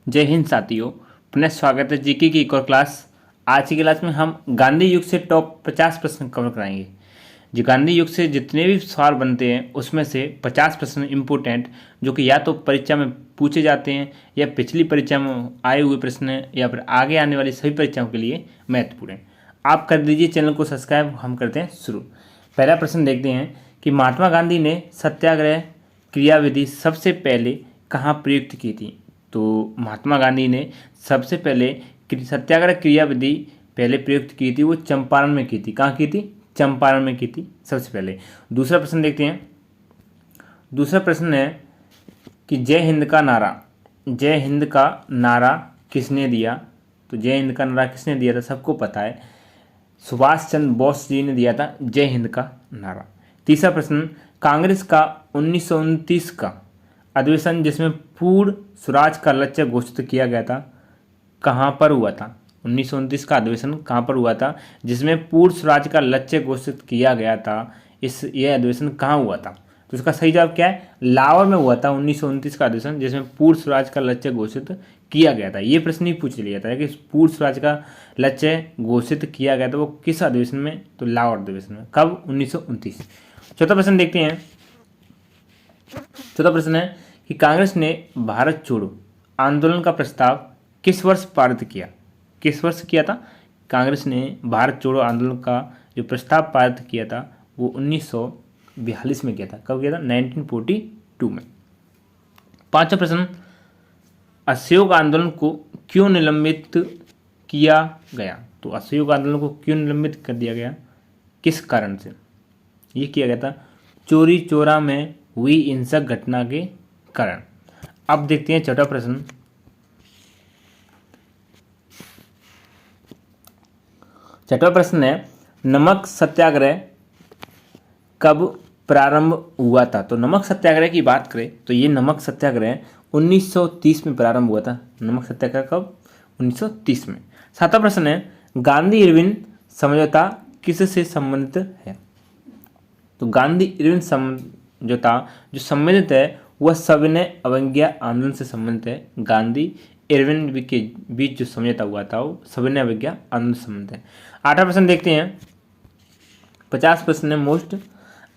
जय हिंद साथियों। पुनः स्वागत है जीके की एक और क्लास। आज की क्लास में हम गांधी युग से टॉप 50 प्रश्न कवर कराएंगे। जो गांधी युग से जितने भी सवाल बनते हैं उसमें से 50 प्रश्न इम्पोर्टेंट, जो कि या तो परीक्षा में पूछे जाते हैं या पिछली परीक्षा में आए हुए प्रश्न या फिर आगे आने वाली सभी परीक्षाओं के लिए महत्वपूर्ण है। आप कर दीजिए चैनल को सब्सक्राइब। हम करते हैं शुरू। पहला प्रश्न देखते हैं कि महात्मा गांधी ने सत्याग्रह क्रियाविधि सबसे पहले कहाँ प्रयुक्त की थी। तो महात्मा गांधी ने सबसे पहले सत्याग्रह क्रियाविधि पहले प्रयुक्त की थी, वो चंपारण में की थी। कहाँ की थी? चंपारण में की थी सबसे पहले। दूसरा प्रश्न देखते हैं। दूसरा प्रश्न है कि जय हिंद का नारा किसने दिया। तो जय हिंद का नारा किसने दिया था? सबको पता है, सुभाष चंद्र बोस जी ने दिया था जय हिंद का नारा। तीसरा प्रश्न, कांग्रेस का 1929 का अधिवेशन जिसमें पूर्ण स्वराज का लक्ष्य घोषित किया गया था, कहाँ पर हुआ था? 1929 का अधिवेशन कहाँ पर हुआ था जिसमें पूर्ण स्वराज का लक्ष्य घोषित किया गया था? यह अधिवेशन कहाँ हुआ था? तो इसका सही जवाब क्या है? लाहौर में हुआ था 1929 का अधिवेशन जिसमें पूर्ण स्वराज का लक्ष्य घोषित किया गया था। ये प्रश्न ही पूछ लिया था कि पूर्ण स्वराज का लक्ष्य घोषित किया गया था वो किस अधिवेशन में? तो लाहौर अधिवेशन में। कब? 1929। चौथा प्रश्न देखते हैं। चौथा प्रश्न है कि कांग्रेस ने भारत छोड़ो आंदोलन का प्रस्ताव किस वर्ष पारित किया? किस वर्ष किया था? कांग्रेस ने भारत छोड़ो आंदोलन का जो प्रस्ताव पारित किया था वो 1942 में किया था। कब किया था? 1942 में। पांचवा प्रश्न, असहयोग आंदोलन को क्यों निलंबित किया गया? तो असहयोग आंदोलन को क्यों निलंबित कर दिया गया, किस कारण से ये किया गया था? चोरी चोरा में हुई हिंसक घटना के कारण। अब देखते हैं छठा प्रश्न। छठा प्रश्न है, नमक सत्याग्रह कब प्रारंभ हुआ था? तो नमक सत्याग्रह की बात करें तो ये नमक सत्याग्रह 1930 में प्रारंभ हुआ था। नमक सत्याग्रह कब? 1930 में। सातवां प्रश्न है, गांधी इरविन समझौता किससे संबंधित है? तो गांधी इरविन समझौता जो संबंधित है वह सविनय अवज्ञा आंदोलन से संबंधित है। गांधी इरविन के बीच जो समझौता हुआ था वो सविनय अवज्ञा आंदोलन से संबंधित है। आठवां प्रश्न देखते हैं। 50 प्रश्न है मोस्ट।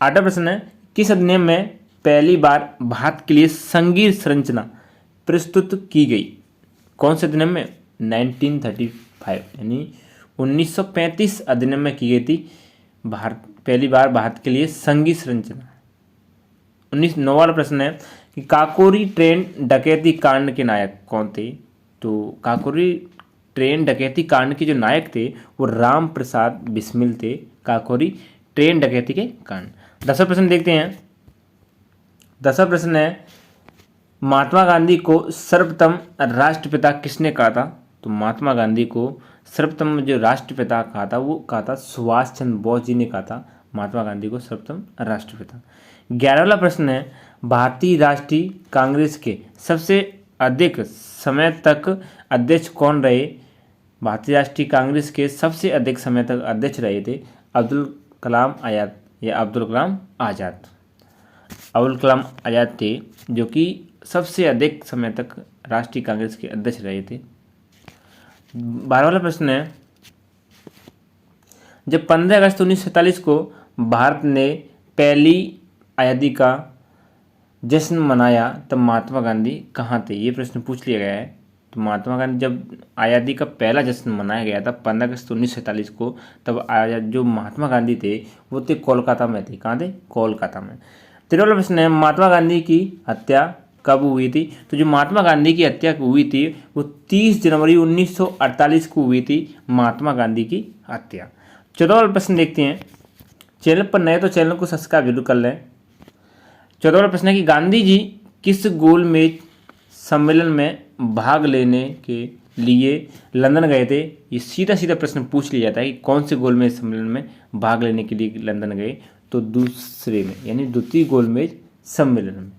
आठवां प्रश्न है, किस अधिनियम में पहली बार भारत के लिए संघीय संरचना प्रस्तुत की गई? कौन से अधिनियम में? 1935 यानी 1935 अधिनियम में की गई थी पहली बार भारत के लिए संघीय संरचना। 9वां वाला प्रश्न है कि काकोरी ट्रेन डकैती कांड के नायक कौन थे? तो काकोरी ट्रेन डकैती कांड के जो नायक थे वो राम प्रसाद बिस्मिल थे। काकोरी ट्रेन डकैती के कांड। 10वां प्रश्न देखते हैं। 10वां प्रश्न है, महात्मा गांधी को सर्वप्रथम राष्ट्रपिता किसने कहा था? तो महात्मा गांधी को सर्वप्रथम जो राष्ट्रपिता कहा था वो कहा था सुभाष चंद्र बोस जी ने कहा था महात्मा गांधी को सर्वप्रथम राष्ट्रपिता। 11वां प्रश्न है, भारतीय राष्ट्रीय कांग्रेस के सबसे अधिक समय तक अध्यक्ष कौन रहे? भारतीय राष्ट्रीय कांग्रेस के सबसे अधिक समय तक अध्यक्ष रहे थे अब्दुल कलाम आज़ाद या अब्दुल कलाम आज़ाद। अब्दुल कलाम आज़ाद थे जो कि सबसे अधिक समय तक राष्ट्रीय कांग्रेस के अध्यक्ष रहे थे। 12वां प्रश्न है, जब 15 अगस्त 1947 को भारत ने पहली आज़ादी का जश्न मनाया तब महात्मा गांधी कहाँ थे? ये प्रश्न पूछ लिया गया है। तो महात्मा गांधी जब आज़ादी का पहला जश्न मनाया गया था 15 अगस्त 1947 को, तब जो महात्मा गांधी थे वो थे कोलकाता में थे। कहाँ थे? कोलकाता में। 13वां प्रश्न है, महात्मा गांधी की हत्या कब हुई थी? तो जो महात्मा गांधी की हत्या हुई थी वो 30 जनवरी 1948 को हुई थी महात्मा गांधी की हत्या। 14वां प्रश्न देखते हैं। चैनल पर नए तो चैनल को सब्सक्राइब जरूर कर लें। 14वां प्रश्न है कि गांधी जी किस गोलमेज सम्मेलन में भाग लेने के लिए लंदन गए थे? ये सीधा सीधा प्रश्न पूछ लिया जाता है कि कौन से गोलमेज सम्मेलन में भाग लेने के लिए लंदन गए? तो दूसरे में यानी द्वितीय गोलमेज सम्मेलन में।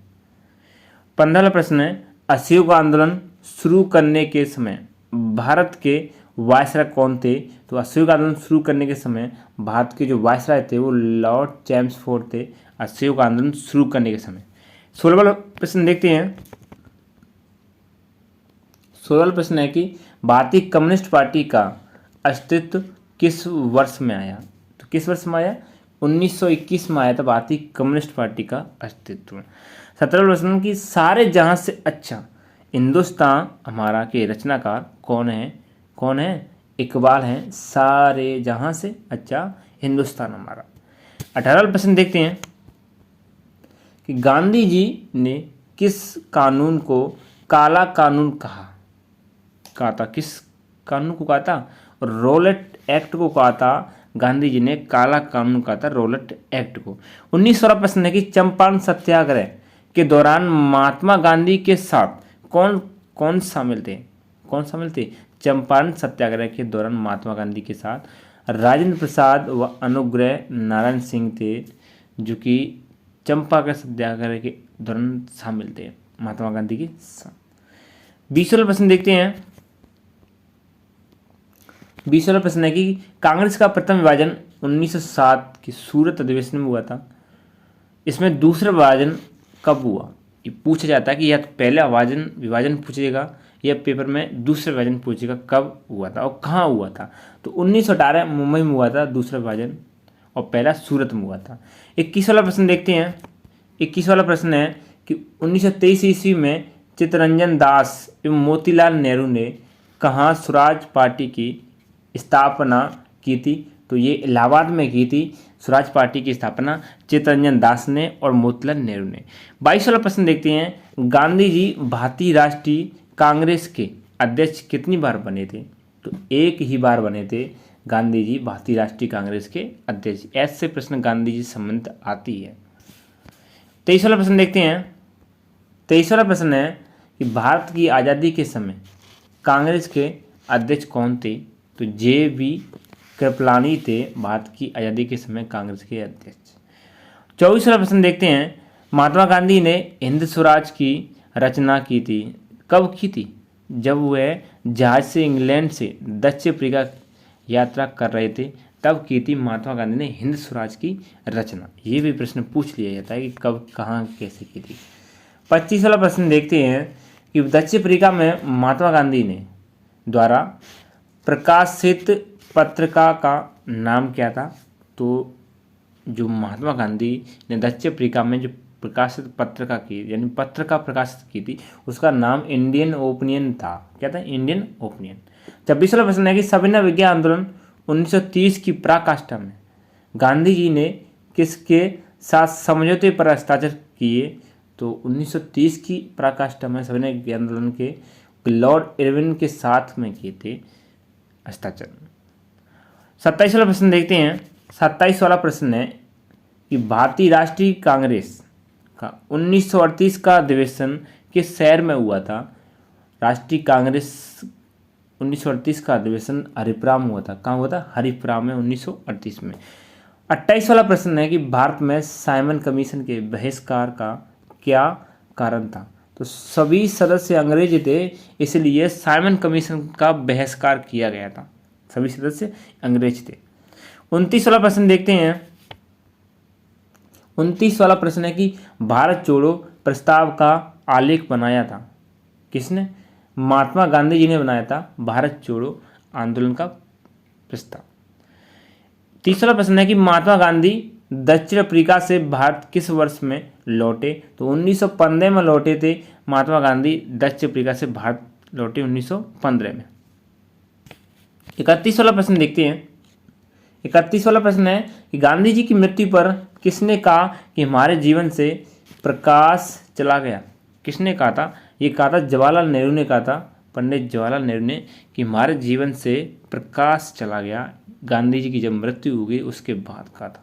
15वां प्रश्न है, असहयोग आंदोलन शुरू करने के समय भारत के वायसराय कौन थे? तो असहयोग आंदोलन शुरू करने के समय भारत के जो वायसराय थे वो लॉर्ड चैम्सफोर्ड थे असहयोग आंदोलन शुरू करने के समय। 16वां प्रश्न देखते हैं। 16वां प्रश्न है कि भारतीय कम्युनिस्ट पार्टी का अस्तित्व किस वर्ष में आया? तो किस वर्ष में आया? 1921 में आया था भारतीय कम्युनिस्ट पार्टी का अस्तित्व। 17वां प्रश्न कि सारे जहां से अच्छा हिंदुस्तान हमारा के रचनाकार कौन है? कौन है? इकबाल हैं। सारे जहां से अच्छा हिंदुस्तान हमारा। 18वां प्रश्न देखते हैं कि गांधी जी ने किस कानून को काला कानून कहा था? किस कानून को कहा था? रॉलेट एक्ट को कहा था गांधी जी ने, काला कानून कहा था रॉलेट एक्ट को। 19वां प्रश्न है कि चंपारण सत्याग्रह के दौरान महात्मा गांधी के साथ कौन कौन शामिल थे? कौन शामिल थे? चंपारण सत्याग्रह के दौरान महात्मा गांधी के साथ राजेंद्र प्रसाद व अनुग्रह नारायण सिंह थे, जो कि चंपा के सत्याग्रह के दौरान शामिल थे महात्मा गांधी के साथ। 20वां प्रश्न देखते हैं। 20वां प्रश्न है कि कांग्रेस का प्रथम विभाजन 1907 के सूरत अधिवेशन में हुआ था। इसमें दूसरा विभाजन कब हुआ? ये पूछा जाता है कि या तो पहला विभाजन पूछेगा या पेपर में दूसरा विभाजन पूछेगा कब हुआ था और कहाँ हुआ था। तो 1918 मुंबई में हुआ था दूसरा विभाजन और पहला सूरत में हुआ था। 21वां प्रश्न देखते हैं। 21वां प्रश्न है कि 1923 ईस्वी में चित्तरंजन दास एवं मोतीलाल नेहरू ने कहाँ स्वराज पार्टी की स्थापना की थी? तो ये इलाहाबाद में की थी स्वराज पार्टी की स्थापना चित्तरंजन दास ने और मोतीलाल नेहरू ने। 22वां प्रश्न देखते हैं। गांधी जी भारतीय राष्ट्रीय कांग्रेस के अध्यक्ष कितनी बार बने थे? तो एक ही बार बने थे गांधी जी भारतीय राष्ट्रीय कांग्रेस के अध्यक्ष। ऐसे प्रश्न गांधी जी संबंधित आती है। 23वां प्रश्न देखते हैं। 23वां प्रश्न है कि भारत की आज़ादी के समय कांग्रेस के अध्यक्ष कौन थे? तो जे.बी. कृपलानी थे भारत की आज़ादी के समय कांग्रेस के अध्यक्ष। 24वां प्रश्न देखते हैं। महात्मा गांधी ने हिंद स्वराज की रचना की थी, कब की थी? जब वह जहाज से इंग्लैंड से दक्षिण अफ्रीका यात्रा कर रहे थे तब की थी महात्मा गांधी ने हिंद स्वराज की रचना। ये भी प्रश्न पूछ लिया जाता है कि कब, कहाँ, कैसे की थी। 25वां प्रश्न देखते हैं कि दक्षिण अफ्रीका में महात्मा गांधी ने द्वारा प्रकाशित पत्रिका का नाम क्या था? तो जो महात्मा गांधी ने दक्षिण अफ्रीका में जो प्रकाशित पत्रिका की, यानी पत्रिका प्रकाशित की थी, उसका नाम इंडियन ओपिनियन था। क्या था? Indian opinion. 26वां प्रश्न है कि सविनय विज्ञान आंदोलन 1930 की पराकाष्ठा में गांधी जी ने किसके साथ समझौते पर हस्ताक्षर किए? तो 1930 की पराकाष्ठा में सविनय विज्ञान आंदोलन के लॉर्ड इरविन के साथ में किए थे हस्ताक्षर। 27वां प्रश्न देखते हैं। 27वां प्रश्न है कि भारतीय राष्ट्रीय कांग्रेस का 1938 का अधिवेशन किस शहर में हुआ था? राष्ट्रीय कांग्रेस 1938 का अधिवेशन हरिपुरा में हुआ था। कहाँ हुआ था? हरिपुरा में 1938 में। 28वां प्रश्न है कि भारत में साइमन कमीशन के बहिष्कार का क्या कारण था? तो सभी सदस्य अंग्रेज थे, इसलिए साइमन कमीशन का बहिष्कार किया गया था। सभी सदस्य अंग्रेज थे। 29वां प्रश्न देखते हैं। 29वां प्रश्न है कि भारत जोड़ो प्रस्ताव का आलेख बनाया था किसने? महात्मा गांधी जी ने बनाया था भारत जोड़ो आंदोलन का प्रस्ताव। 30वां प्रश्न है कि महात्मा गांधी दक्षिण अफ्रीका से भारत किस वर्ष में लौटे? तो 1915 में लौटे थे महात्मा गांधी दक्षिण अफ्रीका से भारत लौटे 1915 में। 31वां प्रश्न देखते हैं। 31वां प्रश्न है कि गांधी जी की मृत्यु पर किसने कहा कि हमारे जीवन से प्रकाश चला गया? किसने कहा था? ये कहा था जवाहरलाल नेहरू ने कहा था, पंडित जवाहरलाल नेहरू ने, कि हमारे जीवन से प्रकाश चला गया। गांधी जी की जब मृत्यु हो गई उसके बाद कहा था।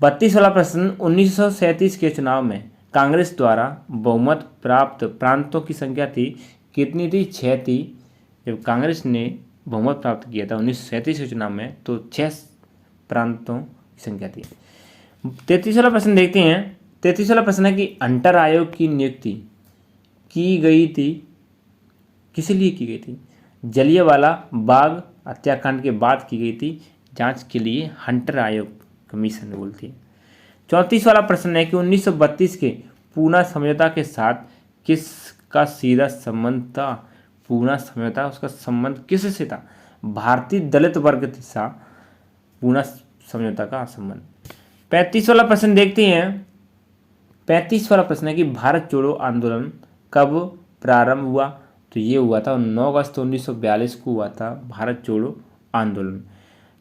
32वां प्रश्न 1937 के चुनाव में कांग्रेस द्वारा बहुमत प्राप्त प्रांतों की संख्या थी कितनी थी? 6 थी। जब कांग्रेस ने बहुमत प्राप्त किया था 1937 के चुनाव में तो 6 प्रांतों की संख्या थी। 33वां प्रश्न देखते हैं। 33वां प्रश्न है कि हंटर आयोग की नियुक्ति की गई थी, किस लिए की गई थी? जलियांवाला बाग हत्याकांड के बाद की गई थी, जांच के लिए हंटर आयोग कमीशन बोलती है। 34वां प्रश्न है कि 1932 के पूना समझौता के साथ किसका सीधा संबंध था? पूना समझौता, उसका संबंध किससे था? भारतीय दलित वर्ग के साथ पूना समझौता का संबंध। 35 वाला प्रश्न देखते हैं। 35 वाला प्रश्न है कि भारत छोड़ो आंदोलन कब प्रारंभ हुआ? तो ये हुआ था 9 अगस्त 1942 को हुआ था भारत छोड़ो आंदोलन।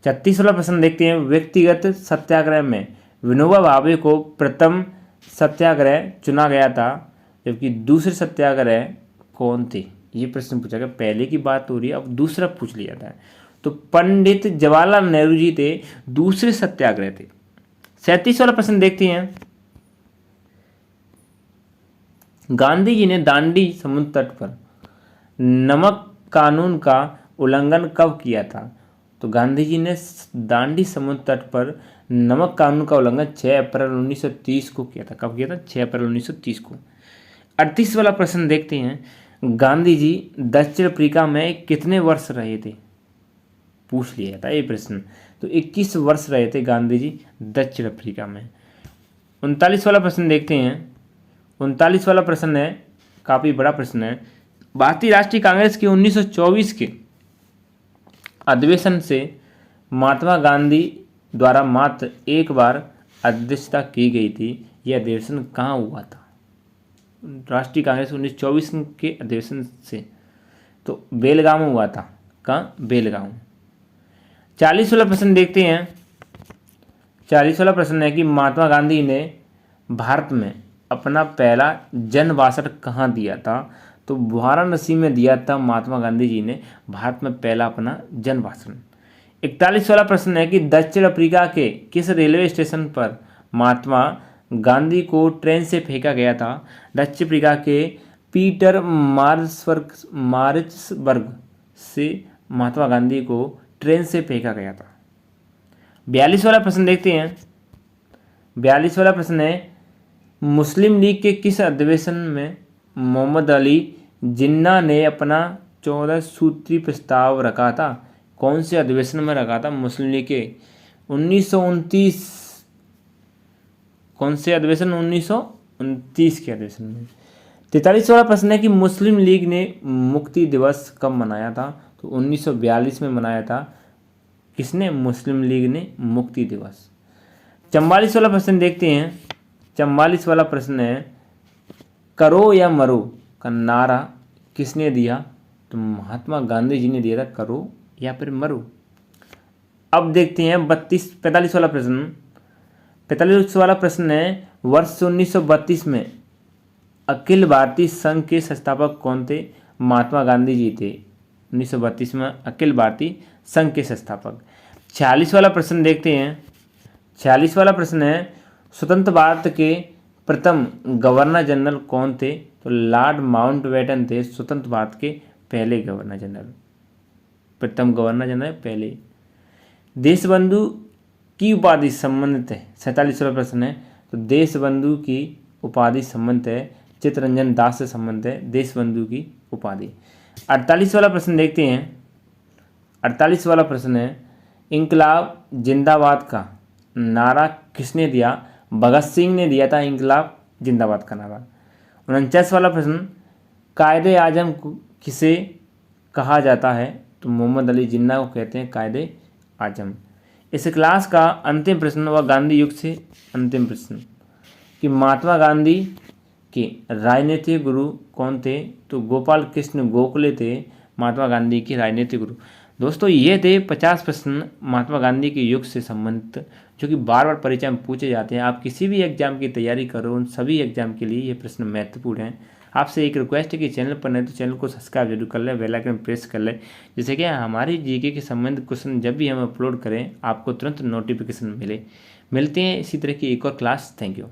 36 वाला प्रश्न देखते हैं। व्यक्तिगत सत्याग्रह में विनोबा भावे को प्रथम सत्याग्रह चुना गया था, जबकि दूसरे सत्याग्रह कौन थे? ये प्रश्न पूछा गया। पहले की बात हो रही है, अब दूसरा पूछ लिया था। तो पंडित जवाहरलाल नेहरू जी थे, दूसरे सत्याग्रह थे। 37 वाला प्रश्न देखते हैं। गांधी जी ने दांडी समुद्र तट पर नमक कानून का उल्लंघन कब किया था? तो गांधी जी ने दांडी समुद्र तट पर नमक कानून का उल्लंघन 6 अप्रैल 1930 को किया था। कब किया था? 6 अप्रैल 1930 को। 38 वाला प्रश्न देखते हैं। गांधी जी दक्षिण अफ्रीका में कितने वर्ष रहे थे? पूछ लिया था ये प्रश्न। तो 21 वर्ष रहे थे गांधी जी दक्षिण अफ्रीका में। 39 वाला प्रश्न देखते हैं। 39 वाला प्रश्न है, काफ़ी बड़ा प्रश्न है। भारतीय राष्ट्रीय कांग्रेस के 1924 के अधिवेशन से महात्मा गांधी द्वारा मात्र एक बार अध्यक्षता की गई थी। यह अधिवेशन कहाँ हुआ था? राष्ट्रीय कांग्रेस 1924 के अधिवेशन से तो बेलगाम में हुआ था। कहाँ? बेलगाम। 40 वाला प्रश्न देखते हैं। 40 वाला प्रश्न है कि महात्मा गांधी ने भारत में अपना पहला जन भाषण कहाँ दिया था? तो वाराणसी में दिया था महात्मा गांधी जी ने भारत में पहला अपना जन भाषण। 41 वाला प्रश्न है कि दक्षिण अफ्रीका के किस रेलवे स्टेशन पर महात्मा गांधी को ट्रेन से फेंका गया था? दक्षिण अफ्रीका के पीटर मारिट्सबर्ग से महात्मा गांधी को ट्रेन से फेंका गया था। 42 वाला प्रश्न देखते हैं। 42 वाला प्रश्न है, मुस्लिम लीग के किस अधिवेशन में मोहम्मद अली जिन्ना ने अपना 14 सूत्री प्रस्ताव रखा था? कौन से अधिवेशन में रखा था? मुस्लिम लीग के 1929। कौन से अधिवेशन? 1929 के अधिवेशन में। 43 वाला प्रश्न है कि मुस्लिम लीग ने मुक्ति दिवस कब मनाया था? तो 1942 में मनाया था। किसने? मुस्लिम लीग ने मुक्ति दिवस। 44 वाला प्रश्न देखते हैं। 44 वाला प्रश्न है, करो या मरो का नारा किसने दिया? तो महात्मा गांधी जी ने दिया था, करो या फिर मरो। अब देखते हैं 45 वाला प्रश्न। 45 वाला प्रश्न है, वर्ष 1932 में अखिल भारतीय संघ के संस्थापक कौन थे? महात्मा गांधी जी थे। 1932 में अखिल भारतीय संघ के संस्थापक। 46 वाला प्रश्न देखते हैं। 46 वाला प्रश्न है, स्वतंत्र भारत के प्रथम गवर्नर जनरल कौन थे? तो लॉर्ड माउंटबेटन थे स्वतंत्र भारत के पहले गवर्नर जनरल। प्रथम गवर्नर जनरल पहले। देशबंधु की उपाधि संबंधित है। 47 वाला प्रश्न है, तो देशबंधु की उपाधि संबंधित है चित्तरंजन दास से संबंधित है देशबंधु की उपाधि। 48 वाला प्रश्न देखते हैं। 48 वाला प्रश्न है, इंकलाब जिंदाबाद का नारा किसने दिया? भगत सिंह ने दिया था इंकलाब जिंदाबाद का नारा। 49 वाला प्रश्न, कायदे आजम किसे कहा जाता है? तो मोहम्मद अली जिन्ना को कहते हैं कायदे आजम। इस क्लास का अंतिम प्रश्न व गांधी युग से अंतिम प्रश्न कि महात्मा गांधी के राजनीतिक गुरु कौन थे? तो गोपाल कृष्ण गोखले थे महात्मा गांधी के राजनीतिक गुरु। दोस्तों ये थे 50 प्रश्न महात्मा गांधी के युग से संबंधित, जो कि बार बार परीक्षा में पूछे जाते हैं। आप किसी भी एग्जाम की तैयारी करो, उन सभी एग्जाम के लिए ये प्रश्न महत्वपूर्ण हैं। आपसे एक रिक्वेस्ट है कि चैनल पर नहीं तो चैनल को सब्सक्राइब जरूर कर लें, बेल आइकन प्रेस कर लें, जिससे कि हमारी जीके के संबंधित क्वेश्चन जब भी हम अपलोड करें आपको तुरंत नोटिफिकेशन मिले। मिलते हैं इसी तरह की एक और क्लास। Thank you.